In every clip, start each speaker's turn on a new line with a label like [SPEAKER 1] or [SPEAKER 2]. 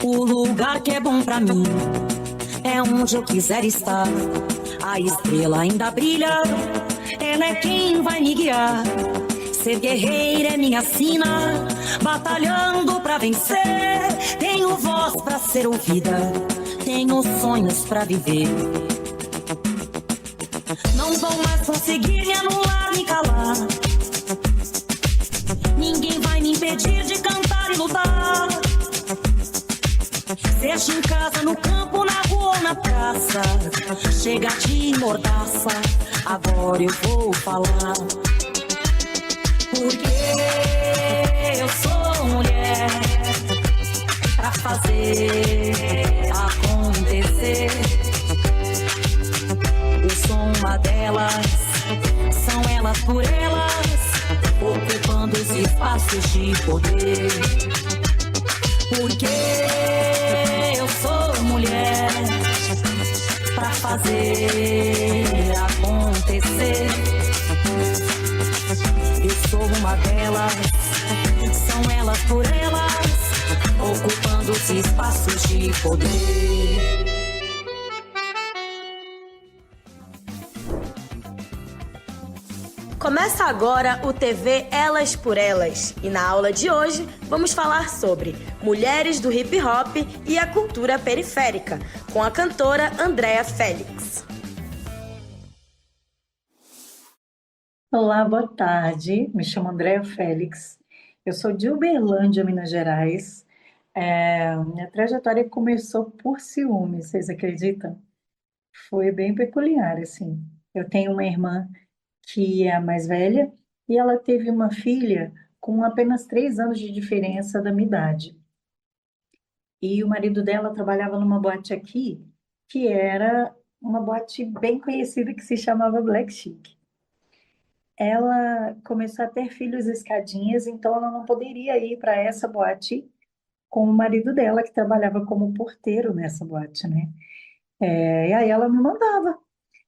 [SPEAKER 1] O lugar que é bom pra mim é onde eu quiser estar. A estrela ainda brilha, ela é quem vai me guiar. Ser guerreira é minha sina, batalhando pra vencer. Tenho voz pra ser ouvida, tenho sonhos pra viver. Não vão mais conseguir me anular, me calar. Ninguém vai me impedir de cantar e lutar. Seja em casa, no campo, na rua ou na praça, chega de mordaça, agora eu vou falar. Porque eu sou mulher pra fazer acontecer. Eu sou uma delas, são elas por elas, ocupando os espaços de poder. Porque eu sou mulher pra fazer acontecer. Eu sou uma delas, são elas por elas, ocupando os espaços de poder.
[SPEAKER 2] Começa agora o TV Elas por Elas e na aula de hoje vamos falar sobre mulheres do hip hop e a cultura periférica, com a cantora Andréa Félix.
[SPEAKER 3] Olá, boa tarde. Me chamo Andréa Félix. Eu sou de Uberlândia, Minas Gerais. Minha trajetória começou por ciúme, vocês acreditam? Foi bem peculiar, assim. Eu tenho uma irmã que é a mais velha e ela teve uma filha com apenas 3 anos de diferença da minha idade. E o marido dela trabalhava numa boate aqui, que era uma boate bem conhecida que se chamava Black Chic. Ela começou a ter filhos escadinhas, então ela não poderia ir para essa boate com o marido dela, que trabalhava como porteiro nessa boate, né? E aí ela me mandava.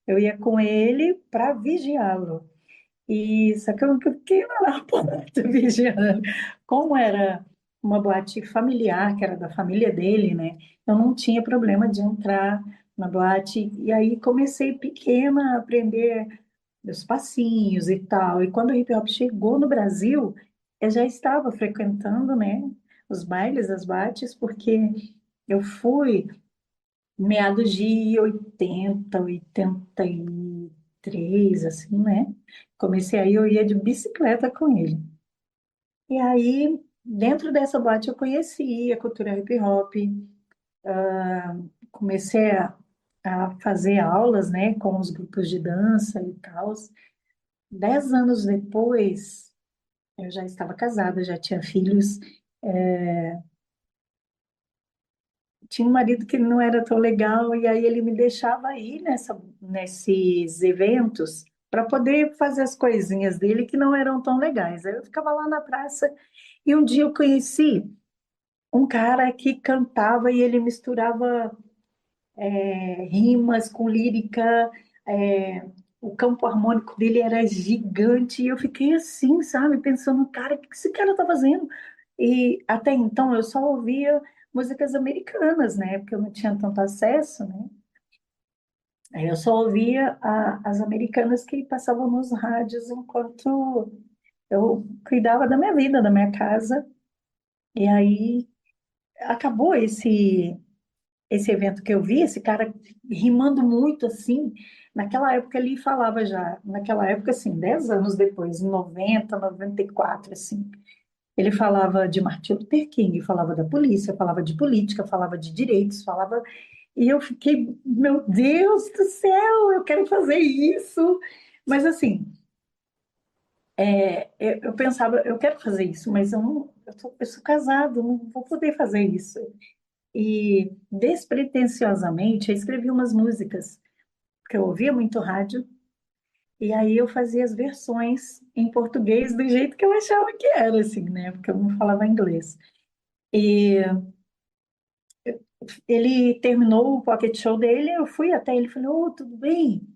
[SPEAKER 3] Eu ia com ele para vigiá-lo. E só que eu fiquei lá na porta vigiando. Como era uma boate familiar, que era da família dele, né? Eu não tinha problema de entrar na boate. E aí comecei pequena a aprender os passinhos e tal. E quando o hip hop chegou no Brasil, eu já estava frequentando, né, os bailes, as boates, porque eu fui meados de 80, 83, assim, né? Comecei aí, eu ia de bicicleta com ele. E aí, dentro dessa boate, eu conheci a cultura hip hop, comecei a fazer aulas, né, com os grupos de dança e tal. 10 anos depois, eu já estava casada, já tinha filhos. Tinha um marido que não era tão legal, e aí ele me deixava ir nesses eventos para poder fazer as coisinhas dele que não eram tão legais. Aí eu ficava lá na praça, e um dia eu conheci um cara que cantava e ele misturava rimas com lírica, é, o campo harmônico dele era gigante, e eu fiquei assim, sabe, pensando, cara, o que esse cara tá fazendo? E até então eu só ouvia músicas americanas, né, porque eu não tinha tanto acesso, né, aí eu só ouvia as americanas que passavam nos rádios enquanto eu cuidava da minha vida, da minha casa, e aí acabou esse evento que eu vi, esse cara rimando muito assim, naquela época ele falava já, naquela época assim, 10 anos depois, em 90, 94, assim, ele falava de Martin Luther King, falava da polícia, falava de política, falava de direitos, falava, e eu fiquei, meu Deus do céu, eu quero fazer isso, mas assim, eu pensava, eu quero fazer isso, mas eu sou casado, não vou poder fazer isso. E despretensiosamente eu escrevi umas músicas, porque eu ouvia muito rádio, e aí eu fazia as versões em português do jeito que eu achava que era, assim, né? Porque eu não falava inglês. E ele terminou o pocket show dele, eu fui até ele e falei, tudo bem?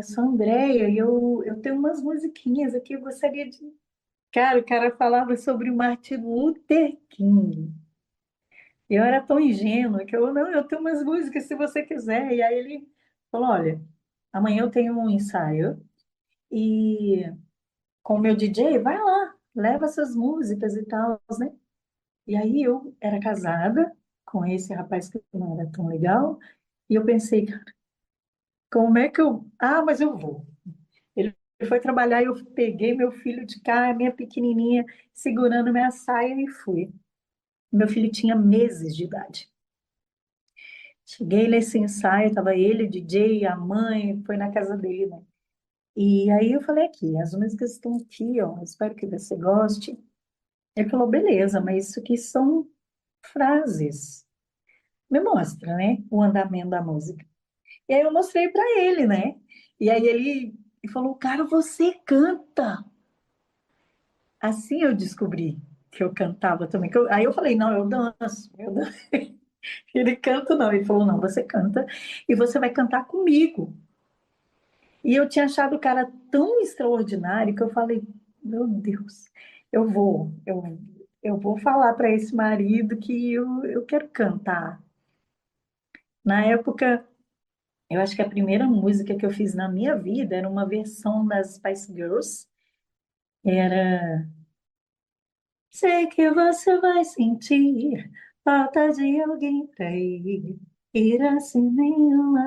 [SPEAKER 3] Sou Andréia e eu tenho umas musiquinhas aqui, eu gostaria de. Cara, o cara falava sobre o Martin Luther King. Eu era tão ingênua que eu, não, eu tenho umas músicas se você quiser. E aí ele falou: olha, amanhã eu tenho um ensaio e com o meu DJ, vai lá, leva essas músicas e tal, né? E aí eu era casada com esse rapaz que não era tão legal, e eu pensei, como é que eu. Ah, mas eu vou. Ele foi trabalhar e eu peguei meu filho de cá, minha pequenininha, segurando minha saia e fui. Meu filho tinha meses de idade. Cheguei nesse ensaio, tava ele, o DJ, a mãe, foi na casa dele, né? E aí eu falei aqui, as músicas estão aqui, ó, espero que você goste. Ele falou, beleza, mas isso aqui são frases. Me mostra, né, o andamento da música. E aí eu mostrei para ele, né? E aí ele falou, cara, você canta. Assim eu descobri que eu cantava também. Aí eu falei, não, eu danço, eu danço. Ele canta, não. Ele falou, não, você canta e você vai cantar comigo. E eu tinha achado o cara tão extraordinário que eu falei, meu Deus, eu vou, eu, eu vou falar para esse marido que eu quero cantar. Na época, eu acho que a primeira música que eu fiz na minha vida era uma versão das Spice Girls. Era sei que você vai sentir falta de alguém pra ir a cinema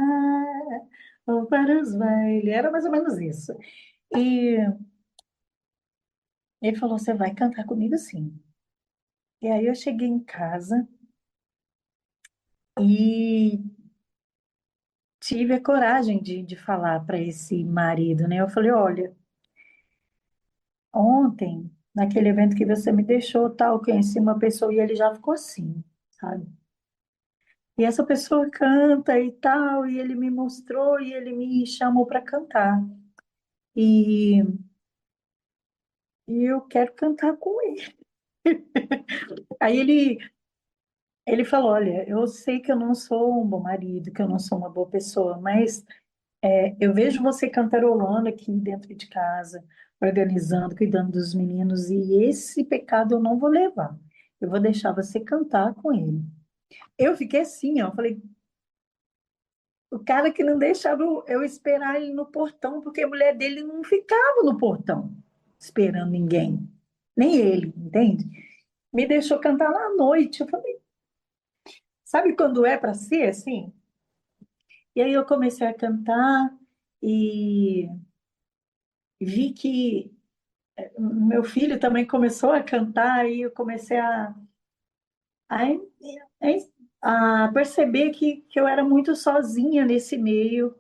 [SPEAKER 3] ou para os bailes. Era mais ou menos isso. E ele falou: Você vai cantar comigo sim. E aí eu cheguei em casa e tive a coragem de falar para esse marido, né? Eu falei: Olha, ontem, naquele evento que você me deixou, tal, conheci uma pessoa e ele já ficou assim, sabe? E essa pessoa canta e tal, e ele me mostrou e ele me chamou para cantar. E, e eu quero cantar com ele. Aí ele falou: Olha, eu sei que eu não sou um bom marido, que eu não sou uma boa pessoa, mas eu vejo você cantarolando aqui dentro de casa, organizando, cuidando dos meninos, e esse pecado eu não vou levar. Eu vou deixar você cantar com ele. Eu fiquei assim, ó, eu falei, o cara que não deixava eu esperar ele no portão, porque a mulher dele não ficava no portão esperando ninguém, nem ele, entende? Me deixou cantar lá à noite. Eu falei, sabe quando é para ser assim? E aí eu comecei a cantar e vi que meu filho também começou a cantar e eu comecei a, a perceber que eu era muito sozinha nesse meio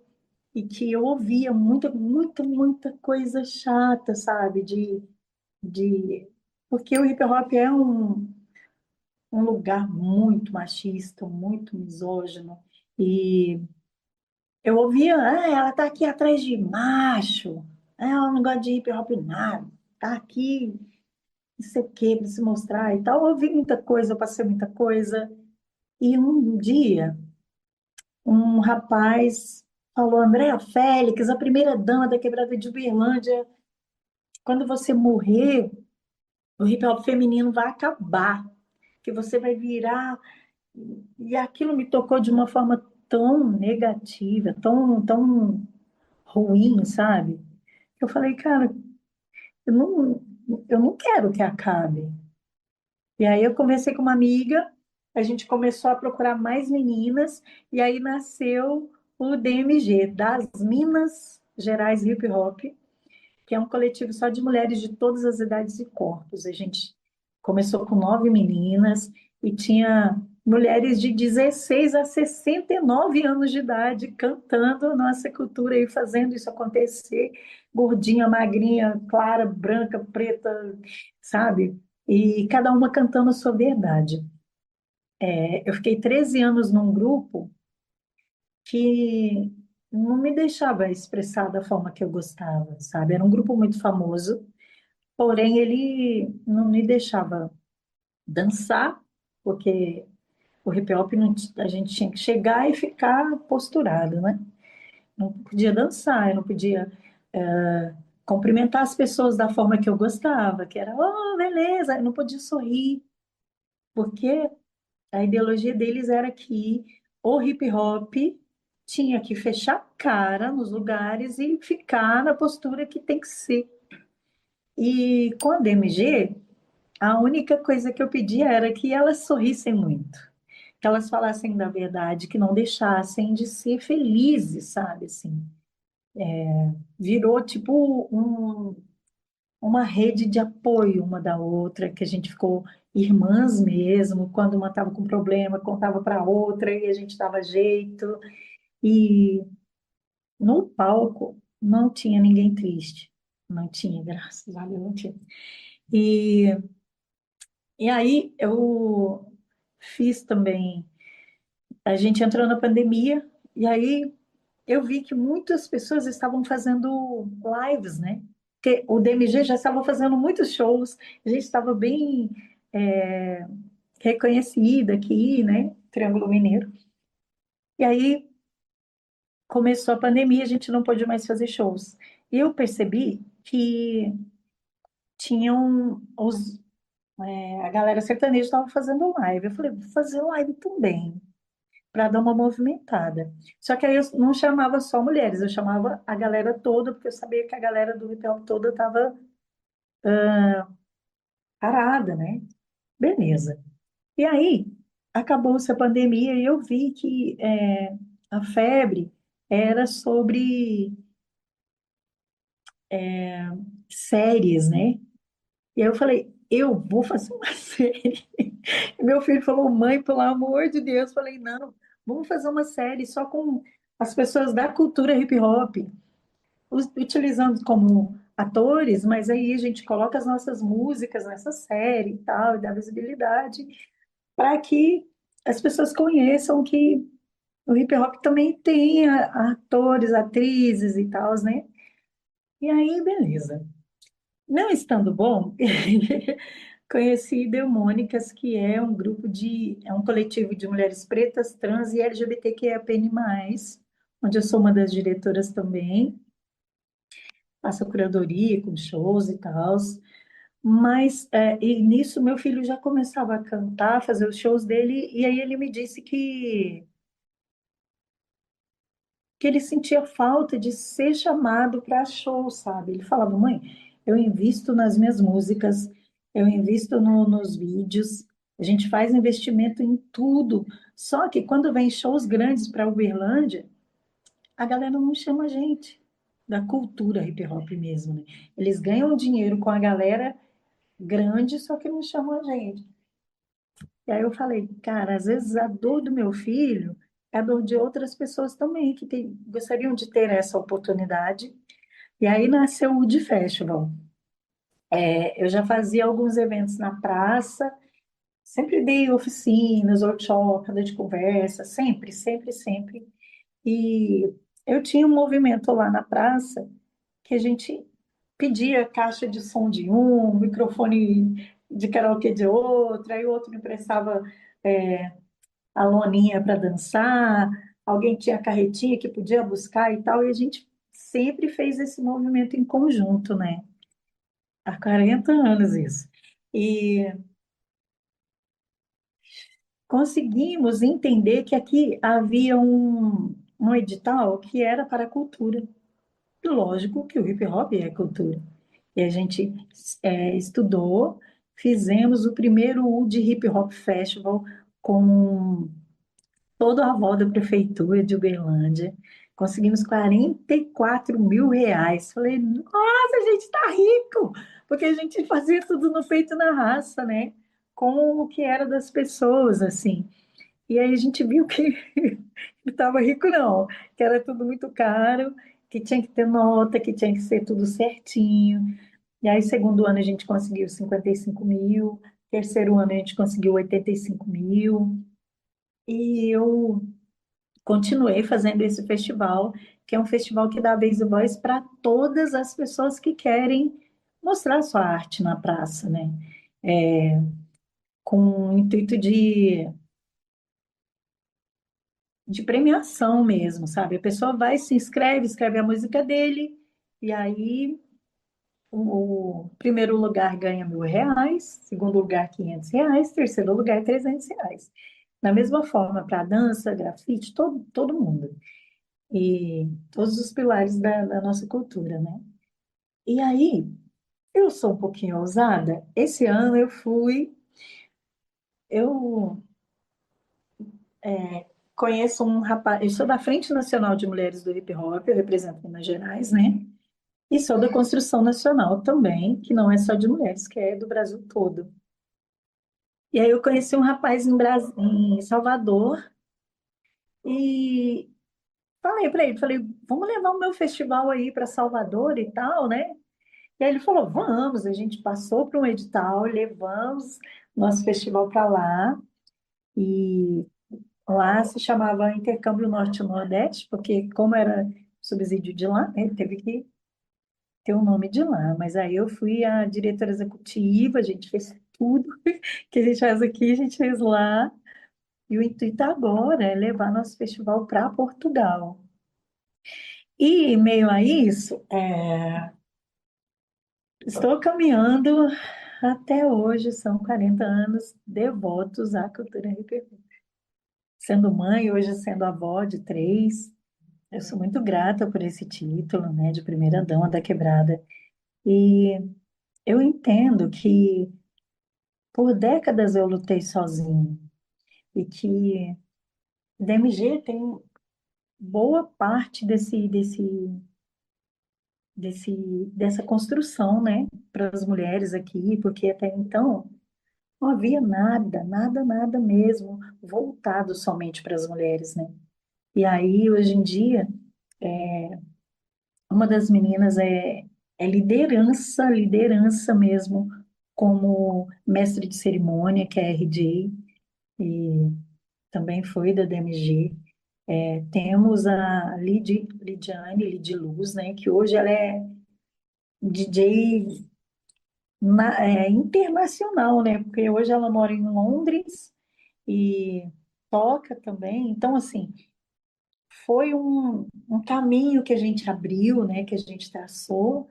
[SPEAKER 3] e que eu ouvia muita, muita, muita coisa chata, sabe? De... Porque o hip hop é um lugar muito machista, muito misógino. E eu ouvia, ela tá aqui atrás de macho, ela não gosta de hip hop nada, tá aqui, não sei o quê, para se mostrar e tal. Eu ouvi muita coisa, eu passei muita coisa. E um dia, um rapaz falou, Andréa Félix, a primeira dama da quebrada de Uberlândia, quando você morrer, o hip hop feminino vai acabar, que você vai virar. E aquilo me tocou de uma forma tão negativa, tão ruim, sabe? Eu falei, cara, eu não, eu não quero que acabe. E aí eu conversei com uma amiga, a gente começou a procurar mais meninas, e aí nasceu o DMG, das Minas Gerais Hip Hop, que é um coletivo só de mulheres de todas as idades e corpos. A gente começou com 9 meninas e tinha mulheres de 16 a 69 anos de idade cantando a nossa cultura e fazendo isso acontecer. Gordinha, magrinha, clara, branca, preta, sabe? E cada uma cantando a sua verdade. Eu fiquei 13 anos num grupo que não me deixava expressar da forma que eu gostava, sabe? Era um grupo muito famoso, porém ele não me deixava dançar, porque o hip hop a gente tinha que chegar e ficar posturado, né? não podia dançar, eu não podia eh, cumprimentar as pessoas da forma que eu gostava, que era, oh, beleza, eu não podia sorrir, porque a ideologia deles era que o hip hop tinha que fechar a cara nos lugares e ficar na postura que tem que ser. E com a DMG, a única coisa que eu pedia era que elas sorrissem muito, que elas falassem da verdade, que não deixassem de ser felizes, sabe? Assim, virou tipo uma rede de apoio uma da outra, que a gente ficou irmãs mesmo. Quando uma estava com problema, contava para a outra e a gente dava jeito. E no palco não tinha ninguém triste, não tinha, graças a Deus, não tinha. E, e aí eu fiz também. A gente entrou na pandemia e aí eu vi que muitas pessoas estavam fazendo lives, né? Porque o DMG já estava fazendo muitos shows, a gente estava bem é, reconhecida aqui, né? Triângulo Mineiro. E aí começou a pandemia, a gente não pôde mais fazer shows. E eu percebi que tinham a galera sertaneja estava fazendo live. Eu falei, vou fazer live também, para dar uma movimentada. Só que aí eu não chamava só mulheres, eu chamava a galera toda, porque eu sabia que a galera do hip hop toda estava parada, né? Beleza. E aí, acabou-se a pandemia e eu vi que a febre era sobre séries, né? E aí eu falei, eu vou fazer uma série. E meu filho falou, mãe, pelo amor de Deus. Eu falei, não, vamos fazer uma série só com as pessoas da cultura hip hop, utilizando como atores, mas aí a gente coloca as nossas músicas nessa série e tal, e dá visibilidade para que as pessoas conheçam que o hip hop também tem atores, atrizes e tal, né? E aí, beleza. Não estando bom, conheci Demônicas, que é um é um coletivo de mulheres pretas, trans e LGBTQIAPN+, onde eu sou uma das diretoras também, faço curadoria com shows e tal. Mas e nisso meu filho já começava a cantar, fazer os shows dele, e aí ele me disse que ele sentia falta de ser chamado para show, sabe? Ele falava, mãe, eu invisto nas minhas músicas, eu invisto nos vídeos, a gente faz investimento em tudo. Só que quando vem shows grandes para Uberlândia, a galera não chama a gente da cultura hip hop mesmo, né? Eles ganham dinheiro com a galera grande, só que não chamam a gente. E aí eu falei, cara, às vezes a dor do meu filho é a dor de outras pessoas também que gostariam de ter essa oportunidade. E aí nasceu o Wood Festival. Eu já fazia alguns eventos na praça, sempre dei oficinas, workshop, roda de conversa, sempre, sempre, sempre. E eu tinha um movimento lá na praça que a gente pedia caixa de som de um, microfone de karaokê de outro, aí o outro me emprestava a loninha para dançar, alguém tinha a carretinha que podia buscar e tal, e a gente sempre fez esse movimento em conjunto, né? Há 40 anos isso. E conseguimos entender que aqui havia um edital que era para a cultura. E lógico que o hip hop é cultura. E a gente estudou, fizemos o primeiro Wood Hip Hop Festival com todo o aval da prefeitura de Uberlândia. Conseguimos R$ 44.000. Falei, nossa, a gente está rico! Porque a gente fazia tudo no peito e na raça, né? Com o que era das pessoas, assim. E aí a gente viu que não estava rico, não, que era tudo muito caro, que tinha que ter nota, que tinha que ser tudo certinho. E aí, segundo ano, a gente conseguiu 55.000, terceiro ano, a gente conseguiu 85.000. E eu continuei fazendo esse festival, que é um festival que dá vez e voz para todas as pessoas que querem mostrar sua arte na praça, né? Com o intuito de de premiação mesmo, sabe? A pessoa vai, se inscreve, escreve a música dele, e aí o primeiro lugar ganha R$ 1.000, segundo lugar R$ 500, terceiro lugar R$ 300. Da mesma forma, para dança, grafite, todo mundo. E todos os pilares da nossa cultura, né? E aí, eu sou um pouquinho ousada. Esse ano eu conheço um rapaz, eu sou da Frente Nacional de Mulheres do Hip Hop, eu represento Minas Gerais, né? E sou da Construção Nacional também, que não é só de mulheres, que é do Brasil todo. E aí eu conheci um rapaz em Salvador e falei para ele, falei, vamos levar o meu festival aí para Salvador e tal, né? E aí ele falou, vamos, a gente passou para um edital, levamos nosso festival para lá, e lá se chamava Intercâmbio Norte-Nordeste, porque como era subsídio de lá, né, teve que ter o nome de lá. Mas aí eu fui a diretora executiva, a gente fez tudo que a gente faz aqui, a gente fez lá. E o intuito agora é levar nosso festival para Portugal. E, em meio a isso, estou caminhando até hoje, são 40 anos devotos à cultura hip hop. Sendo mãe, hoje sendo avó de três, eu sou muito grata por esse título, né, de primeira dama da quebrada. E eu entendo que por décadas eu lutei sozinha e que DMG tem boa parte dessa construção, né, para as mulheres aqui, porque até então não havia nada, nada, nada mesmo voltado somente para as mulheres, né? E aí, hoje em dia, uma das meninas é liderança, liderança mesmo, como mestre de cerimônia, que é a RJ, e também foi da DMG. Temos a Lidiane, Lid Luz, né, que hoje ela é DJ internacional, né, porque hoje ela mora em Londres e toca também. Então, assim, foi um caminho que a gente abriu, né, que a gente traçou,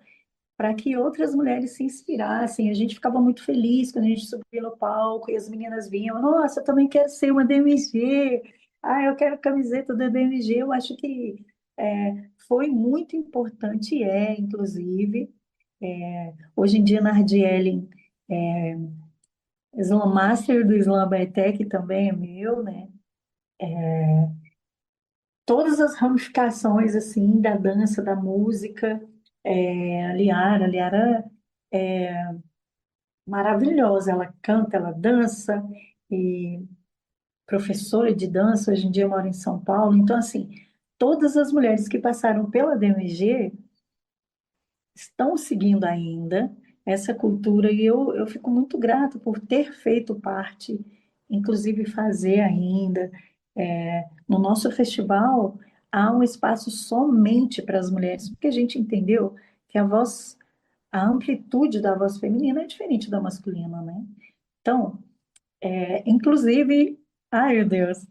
[SPEAKER 3] para que outras mulheres se inspirassem. A gente ficava muito feliz quando a gente subia no palco e as meninas vinham, nossa, eu também quero ser uma DMG, ah, eu quero camiseta da DMG. Eu acho que foi muito importante, inclusive, hoje em dia na Ardielen, Slam Master do Slam Baeté, que também é meu, né? Todas as ramificações, assim, da dança, da música, a Liara maravilhosa, ela canta, ela dança, e professora de dança, hoje em dia mora em São Paulo. Então, assim, todas as mulheres que passaram pela DMG estão seguindo ainda essa cultura, e eu fico muito grata por ter feito parte, inclusive fazer ainda. No nosso festival, há um espaço somente para as mulheres, porque a gente entendeu que a amplitude da voz feminina é diferente da masculina, né? Então, inclusive, ai meu Deus,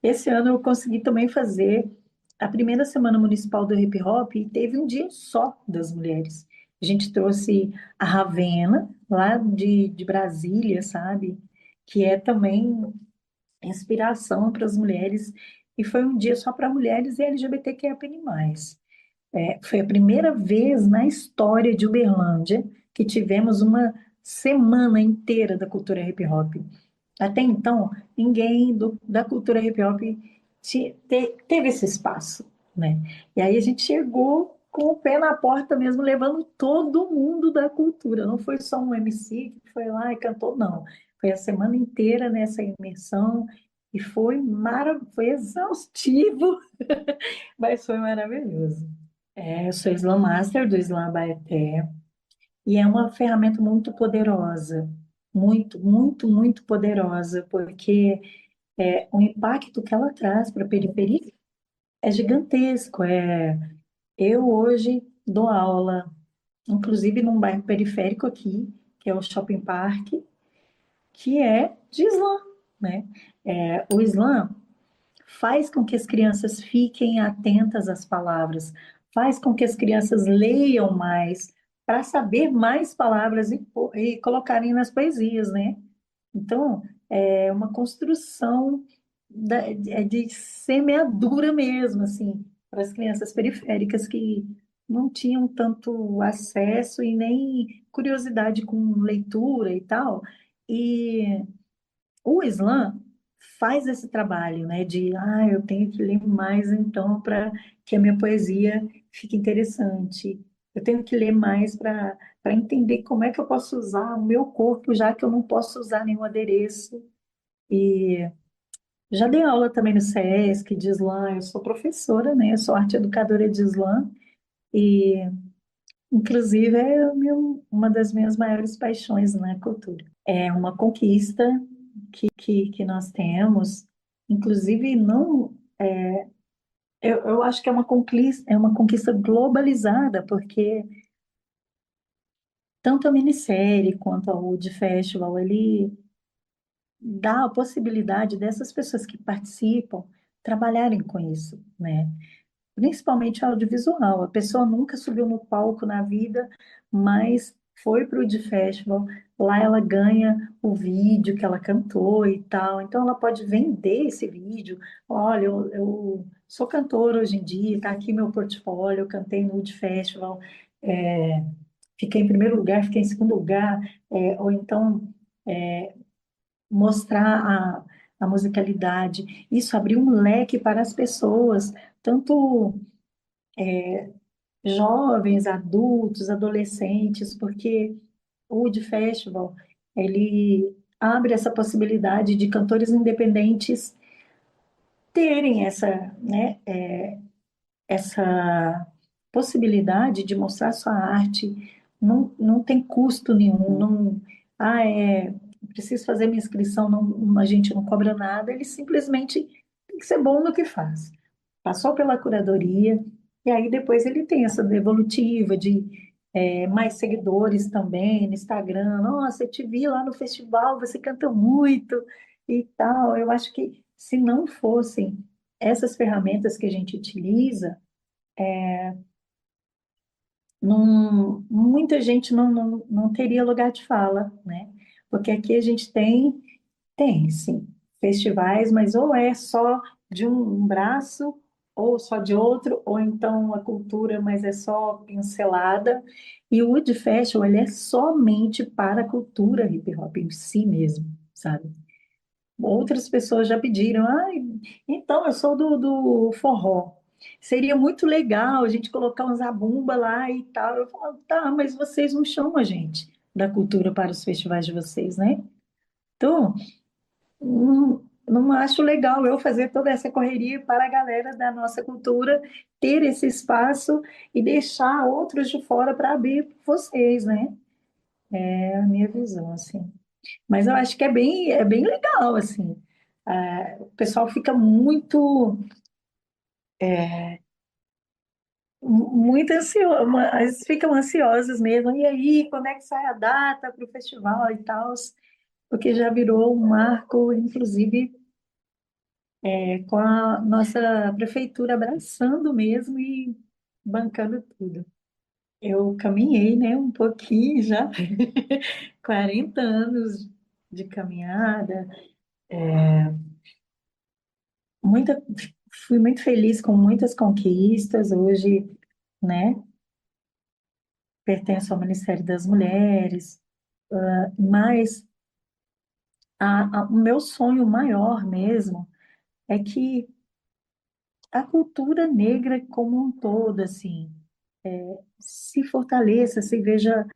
[SPEAKER 3] esse ano eu consegui também fazer a primeira semana municipal do hip hop e teve um dia só das mulheres. A gente trouxe a Ravena, lá de Brasília, sabe? Que é também inspiração para as mulheres, e foi um dia só para mulheres e LGBTQIA+. Foi a primeira vez na história de Uberlândia que tivemos uma semana inteira da cultura hip hop. Até então, ninguém da cultura hip hop teve esse espaço, né? E aí a gente chegou com o pé na porta mesmo, levando todo mundo da cultura. Não foi só um MC que foi lá e cantou, não. Foi a semana inteira nessa imersão e foi exaustivo, mas foi maravilhoso. Eu sou Slam Master do Slam Baeté e é uma ferramenta muito poderosa, muito, muito, muito poderosa, porque o impacto que ela traz para a periferia é gigantesco. Eu hoje dou aula, inclusive num bairro periférico aqui, que é o Shopping Park, que é de Slam, né? O Slam faz com que as crianças fiquem atentas às palavras, faz com que as crianças leiam mais, para saber mais palavras e colocarem nas poesias, né? Então, é uma construção de semeadura mesmo, assim, para as crianças periféricas que não tinham tanto acesso e nem curiosidade com leitura e tal. E o Islã faz esse trabalho, né, de, eu tenho que ler mais então para que a minha poesia fique interessante. Eu tenho que ler mais para entender como é que eu posso usar o meu corpo, já que eu não posso usar nenhum adereço. E já dei aula também no SESC de Islã, eu sou professora, né, eu sou arte educadora de Islã, e inclusive é uma das minhas maiores paixões na cultura. É uma conquista que nós temos, inclusive não, eu acho que é uma conquista globalizada, porque tanto a minissérie quanto a Wood Festival, ele dá a possibilidade dessas pessoas que participam trabalharem com isso, né? Principalmente audiovisual. A pessoa nunca subiu no palco na vida, mas foi para o de Festival. Lá ela ganha o vídeo que ela cantou e tal. Então ela pode vender esse vídeo. Olha, eu sou cantora hoje em dia, está aqui meu portfólio, eu cantei no Wood Festival, é, fiquei em primeiro lugar, fiquei em segundo lugar, ou então mostrar a musicalidade. Isso abriu um leque para as pessoas, tanto jovens, adultos, adolescentes, porque o Wood Festival, ele abre essa possibilidade de cantores independentes terem essa possibilidade de mostrar sua arte. Não tem custo nenhum, não, preciso fazer minha inscrição, não, a gente não cobra nada, ele simplesmente tem que ser bom no que faz. Passou pela curadoria, e aí depois ele tem essa devolutiva de mais seguidores também no Instagram. Nossa, eu te vi lá no festival, você canta muito e tal. Eu acho que se não fossem essas ferramentas que a gente utiliza, muita gente não teria lugar de fala, né? Porque aqui a gente tem, sim, festivais, mas ou é só de um braço, ou só de outro, ou então a cultura, mas é só pincelada. E o Wood Festival, ele é somente para a cultura hip hop em si mesmo, sabe? Outras pessoas já pediram, então eu sou do forró. Seria muito legal a gente colocar um zabumba lá e tal. Eu falo, tá, mas vocês não chamam a gente da cultura para os festivais de vocês, né? Então, não acho legal eu fazer toda essa correria para a galera da nossa cultura ter esse espaço e deixar outros de fora para abrir para vocês, né? É a minha visão, assim. Mas eu acho que é bem legal, assim. O pessoal fica muito ansioso, mas ficam ansiosos mesmo. E aí, quando é que sai a data para o festival e tal? Porque já virou um marco, inclusive, com a nossa prefeitura abraçando mesmo e bancando tudo. Eu caminhei, né, um pouquinho já, 40 anos de caminhada, muita, fui muito feliz com muitas conquistas. Hoje, né, pertenço ao Ministério das Mulheres, mas o meu sonho maior mesmo é que a cultura negra como um todo, assim, se fortaleça, se veja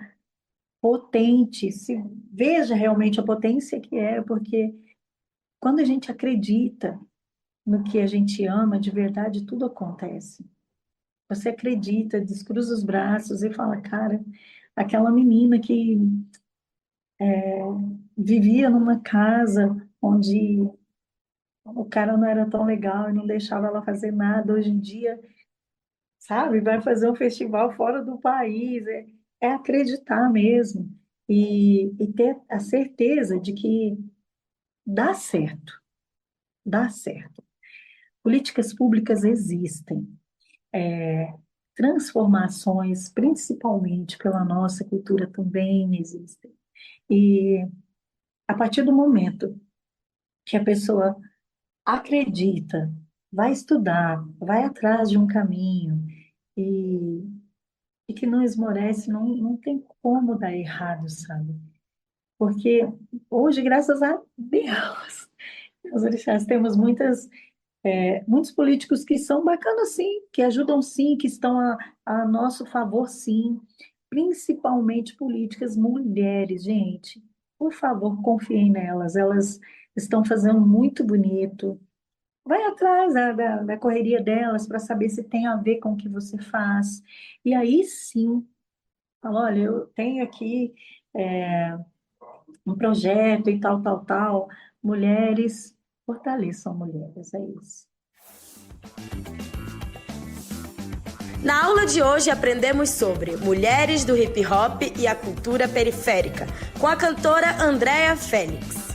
[SPEAKER 3] potente, se veja realmente a potência que é, porque quando a gente acredita no que a gente ama de verdade, tudo acontece. Você acredita, descruza os braços e fala, cara, aquela menina que vivia numa casa onde o cara não era tão legal e não deixava ela fazer nada, hoje em dia, sabe, vai fazer um festival fora do país, é acreditar mesmo e ter a certeza de que dá certo, dá certo. políticas públicas existem, é, transformações, principalmente pela nossa cultura, também existem. E a partir do momento que a pessoa acredita, vai estudar, vai atrás de um caminho e, e que não esmorece, não tem como dar errado, sabe? Porque hoje, graças a Deus, nós orixás, temos muitos políticos que são bacanas, sim, que ajudam, sim, que estão a nosso favor, sim. Principalmente políticas mulheres, gente. Por favor, confiem nelas. Elas estão fazendo muito bonito. Vai atrás da correria delas para saber se tem a ver com o que você faz. E aí sim, fala, olha, eu tenho aqui um projeto e tal, tal, tal. Mulheres, fortaleçam mulheres, é isso.
[SPEAKER 2] Na aula de hoje aprendemos sobre mulheres do hip hop e a cultura periférica, com a cantora Andrea Félix.